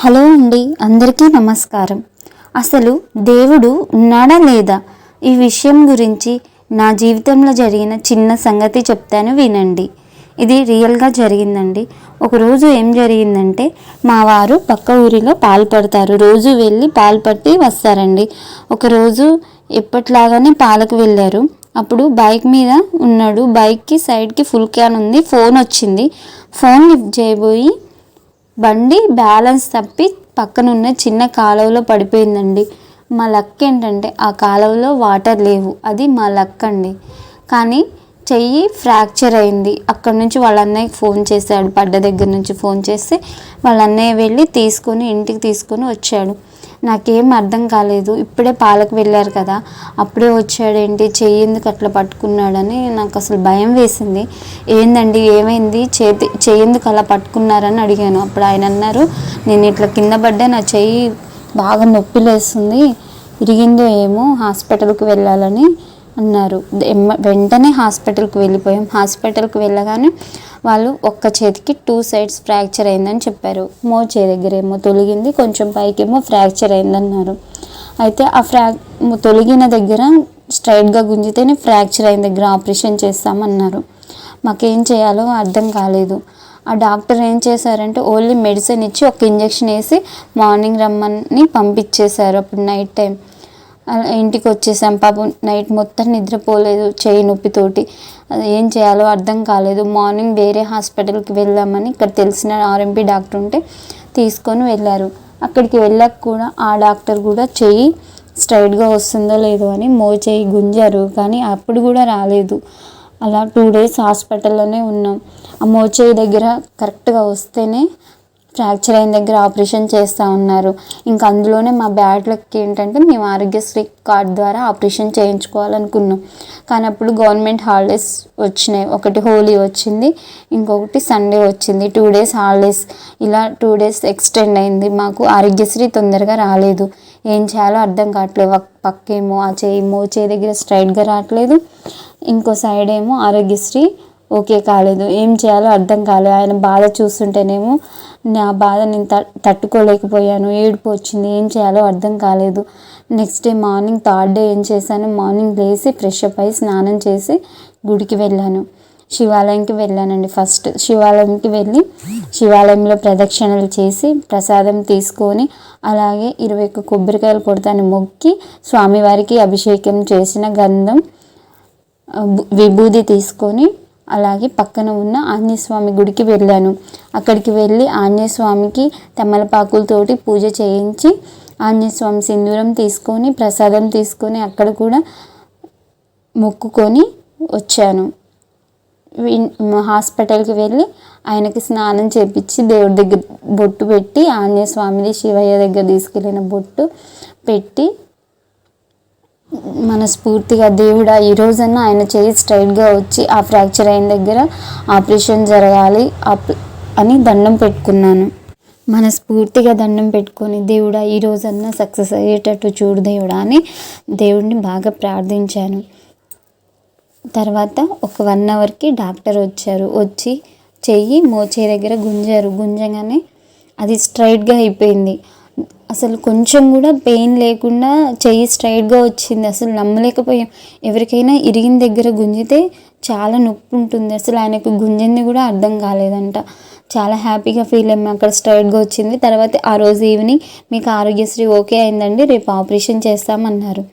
Hello అండి, అందరికీ నమస్కారం. అసలు దేవుడు ఉన్నాడా లేదా? ఈ విషయం గురించి నా జీవితంలో జరిగిన చిన్న సంగతి చెప్తాను, వినండి. ఇది రియల్గా జరిగిందండి. ఒకరోజు ఏం జరిగిందంటే, మా వారు పక్క ఊరిలో పాలు పడతారు. రోజు వెళ్ళి పాలు పట్టి వస్తారండి. ఒకరోజు ఎప్పట్లాగానే పాలకు వెళ్ళారు. అప్పుడు బైక్ మీద ఉన్నాడు. బైక్కి సైడ్కి ఫుల్ క్యాన్ ఉంది. ఫోన్ వచ్చింది. ఫోన్ లిఫ్ట్ చేయబోయి బండి బ్యాలెన్స్ తప్పి పక్కనున్న చిన్న కాలువలో పడిపోయిందండి. మా లక్ ఏంటంటే ఆ కాలువలో వాటర్ లేవు. అది మా లక్ అండి. కానీ చెయ్యి ఫ్రాక్చర్ అయింది. అక్కడి నుంచి వాళ్ళ అన్నయ్యకి ఫోన్ చేశాడు. పడ్డ దగ్గర నుంచి ఫోన్ చేస్తే వాళ్ళ అన్నయ్య వెళ్ళి ఇంటికి తీసుకొని వచ్చాడు. నాకేం అర్థం కాలేదు. ఇప్పుడే పాలకు వెళ్ళారు కదా, అప్పుడే వచ్చాడేంటి, చెయ్యి ఎందుకు అట్లా పట్టుకున్నాడని నాకు అసలు భయం వేసింది. ఏందండి ఏమైంది, చెయ్యి ఎందుకు అలా పట్టుకున్నారని అడిగాను. అప్పుడు ఆయన అన్నారు, నేను ఇట్లా కింద పడ్డా, నా చెయ్యి బాగా నొప్పి లేస్తుంది, ఇరిగిందో ఏమో, హాస్పిటల్కి వెళ్ళాలని అన్నారు. వెంటనే హాస్పిటల్కి వెళ్ళిపోయాం. హాస్పిటల్కి వెళ్ళగానే వాళ్ళు ఒక్క చేతికి 2 sides ఫ్రాక్చర్ అయిందని చెప్పారు. చేయి దగ్గర ఏమో తొలగింది, కొంచెం పైకేమో ఫ్రాక్చర్ అయిందన్నారు. అయితే ఆ తొలగిన దగ్గర స్ట్రైట్గా గుంజితేనే ఫ్రాక్చర్ అయిన దగ్గర ఆపరేషన్ చేస్తామన్నారు. మాకేం చేయాలో అర్థం కాలేదు. ఆ డాక్టర్ ఏం చేశారంటే ఓన్లీ మెడిసిన్ ఇచ్చి ఒక ఇంజెక్షన్ వేసి మార్నింగ్ రమ్మని పంపించేశారు. అప్పుడు నైట్ టైం ఇంటికి వచ్చేసాం. పాపం నైట్ మొత్తం నిద్రపోలేదు చెయ్యి నొప్పితోటి. అది ఏం చేయాలో అర్థం కాలేదు. మార్నింగ్ వేరే హాస్పిటల్కి వెళ్దామని ఇక్కడ తెలిసిన ఆర్ఎంపీ డాక్టర్ ఉంటే తీసుకొని వెళ్ళారు. అక్కడికి వెళ్ళాక కూడా ఆ డాక్టర్ కూడా చెయ్యి స్ట్రైట్గా వస్తుందో లేదో అని చెయ్యి గుంజారు, కానీ అప్పుడు కూడా రాలేదు. అలా 2 days హాస్పిటల్లోనే ఉన్నాం. ఆ చెయ్యి దగ్గర కరెక్ట్గా వస్తేనే ఫ్రాక్చర్ అయిన దగ్గర ఆపరేషన్ చేస్తూ ఉన్నారు. ఇంకా అందులోనే మా బ్యాడ్ లక్ ఏంటంటే మేము ఆరోగ్యశ్రీ కార్డ్ ద్వారా ఆపరేషన్ చేయించుకోవాలనుకున్నాం. కానీ అప్పుడు గవర్నమెంట్ హాలిడేస్ వచ్చినాయి. ఒకటి హోలీ వచ్చింది, ఇంకొకటి సండే వచ్చింది. 2 days హాలిడేస్. ఇలా 2 days ఎక్స్టెండ్ అయింది. మాకు ఆరోగ్యశ్రీ తొందరగా రాలేదు. ఏం చేయాలో అర్థం కావట్లేదు. పక్కేమో ఆ చేయి దగ్గర స్ట్రైట్గా రావట్లేదు, ఇంకో సైడ్ ఏమో ఆరోగ్యశ్రీ ఓకే కాలేదు. ఏం చేయాలో అర్థం కాలేదు. ఆయన బాధ చూస్తుంటేనేమో నా బాధ నేను తట్టుకోలేకపోయాను. ఏడుపు వచ్చింది. ఏం చేయాలో అర్థం కాలేదు. Next day morning 3rd day ఏం చేశాను, మార్నింగ్ లేచి ఫ్రెష్ అప్ అయి స్నానం చేసి గుడికి వెళ్ళాను. శివాలయంకి వెళ్ళానండి. ఫస్ట్ శివాలయంకి వెళ్ళి శివాలయంలో ప్రదక్షిణలు చేసి ప్రసాదం తీసుకొని అలాగే 21 కొబ్బరికాయలు కొడతాను మొక్కి స్వామివారికి అభిషేకం చేసిన గంధం విభూది తీసుకొని అలాగే పక్కన ఉన్న ఆంజనేయస్వామి గుడికి వెళ్ళాను. అక్కడికి వెళ్ళి ఆంజనేయస్వామికి తమలపాకులతోటి పూజ చేయించి ఆంజనేయస్వామి సింధూరం తీసుకొని ప్రసాదం తీసుకొని అక్కడ కూడా మొక్కుకొని వచ్చాను. హాస్పిటల్కి వెళ్ళి ఆయనకి స్నానం చేపించి దేవుడి దగ్గర బొట్టు పెట్టి ఆంజనేయస్వామిది శివయ్య దగ్గర తీసుకెళ్ళిన బొట్టు పెట్టి మనస్ఫూర్తిగా దేవుడా ఈరోజన్నా ఆయన చేయి స్ట్రైట్గా వచ్చి ఆ ఫ్రాక్చర్ అయిన దగ్గర ఆపరేషన్ జరగాలి అని దండం పెట్టుకున్నాను. మనస్ఫూర్తిగా దండం పెట్టుకొని దేవుడా ఈరోజన్నా సక్సెస్ అయ్యేటట్టు చూడు దేవుడా అని దేవుడిని బాగా ప్రార్థించాను. తర్వాత ఒక 1 hourకి డాక్టర్ వచ్చారు. వచ్చి చెయ్యి చేయి దగ్గర గుంజగానే అది స్ట్రైట్గా అయిపోయింది. అసలు కొంచెం కూడా పెయిన్ లేకుండా చెయ్యి స్ట్రైట్గా వచ్చింది. అసలు నమ్మలేకపోయాం. ఎవరికైనా ఇరిగిన దగ్గర గుంజితే చాలా నొప్పి ఉంటుంది. అసలు ఆయనకు గుంజింది కూడా అర్థం కాలేదంట. చాలా హ్యాపీగా ఫీల్ అయ్యాము. అక్కడ స్ట్రైట్గా వచ్చింది. తర్వాత ఆ రోజు ఈవినింగ్ మీకు ఆరోగ్యశ్రీ ఓకే అయిందండి, రేపు ఆపరేషన్ చేస్తామన్నారు.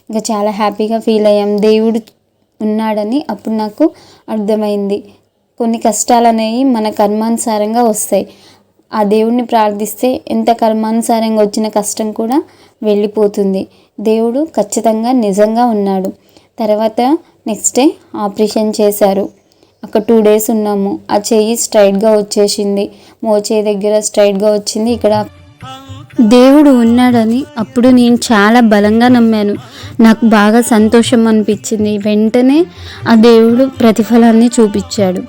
ఇంకా చాలా హ్యాపీగా ఫీల్ అయ్యాం. దేవుడు ఉన్నాడని అప్పుడు నాకు అర్థమైంది. కొన్ని కష్టాలు అనేవి మన కర్మానుసారంగా వస్తాయి. ఆ దేవుడిని ప్రార్థిస్తే ఎంత కర్మానుసారంగా వచ్చిన కష్టం కూడా వెళ్ళిపోతుంది. దేవుడు ఖచ్చితంగా నిజంగా ఉన్నాడు. తర్వాత నెక్స్ట్ డే ఆపరేషన్ చేశారు. అక్కడ 2 days ఉన్నాము. ఆ చెయ్యి స్ట్రైట్గా వచ్చేసింది. చేయి దగ్గర స్ట్రైట్గా వచ్చింది. ఇక్కడ దేవుడు ఉన్నాడని అప్పుడు నేను చాలా బలంగా నమ్మాను. నాకు బాగా సంతోషం అనిపించింది. వెంటనే ఆ దేవుడు ప్రతిఫలాన్ని చూపించాడు.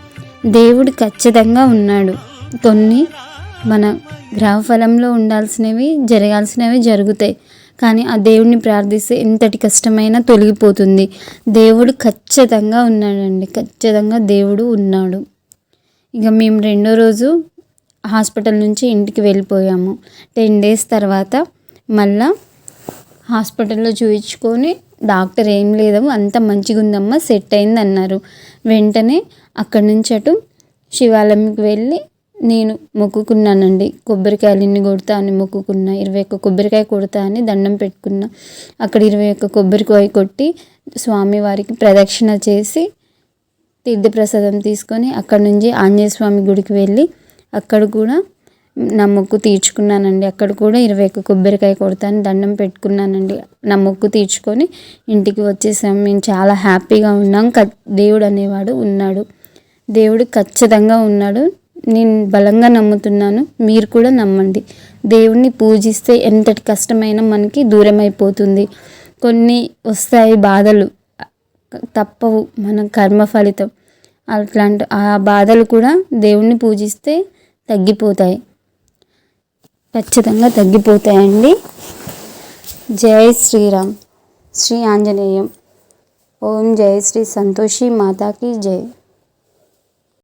దేవుడు ఖచ్చితంగా ఉన్నాడు. కొన్ని మన గ్రహఫలంలో ఉండాల్సినవి జరగాల్సినవి జరుగుతాయి, కానీ ఆ దేవుడిని ప్రార్థిస్తే ఎంతటి కష్టమైనా తొలగిపోతుంది. దేవుడు ఖచ్చితంగా ఉన్నాడండి. ఖచ్చితంగా దేవుడు ఉన్నాడు. ఇక మేము 2వ రోజు హాస్పిటల్ నుంచి ఇంటికి వెళ్ళిపోయాము. 10 డేస్ తర్వాత మళ్ళా హాస్పిటల్లో చూయించుకొని డాక్టర్ ఏం లేదు అంత మంచిగా ఉందమ్మా, సెట్ అయింది అన్నారు. వెంటనే అక్కడి నుంచి అటు శివాలయంకి వెళ్ళి నేను మొక్కుకున్నానండి. కొబ్బరికాయలు ఇన్ని కొడతా అని మొక్కుకున్నా. 21 కొబ్బరికాయ కొడతా అని దండం పెట్టుకున్నా. అక్కడ 21 కొబ్బరికాయ కొట్టి స్వామివారికి ప్రదక్షిణ చేసి తీర్థప్రసాదం తీసుకొని అక్కడ నుంచి ఆంజనేయ స్వామి గుడికి వెళ్ళి అక్కడ కూడా నా మొక్కు తీర్చుకున్నానండి. అక్కడ కూడా 21 కొబ్బరికాయ కొడతాను దండం పెట్టుకున్నానండి. నా మొక్కు తీర్చుకొని ఇంటికి వచ్చేసాం. మేము చాలా హ్యాపీగా ఉన్నాం. దేవుడు అనేవాడు ఉన్నాడు. దేవుడు ఖచ్చితంగా ఉన్నాడు. నేను బలంగా నమ్ముతున్నాను. మీరు కూడా నమ్మండి. దేవుణ్ణి పూజిస్తే ఎంతటి కష్టమైనా మనకి దూరం అయిపోతుంది. కొన్ని వస్తాయి బాధలు, తప్పవు, మన కర్మ ఫలితం. అట్లాంటి ఆ బాధలు కూడా దేవుణ్ణి పూజిస్తే తగ్గిపోతాయి, ఖచ్చితంగా తగ్గిపోతాయండి. జై శ్రీరామ్. శ్రీ ఆంజనేయం. ఓం జై శ్రీ సంతోషి మాతాకి జై.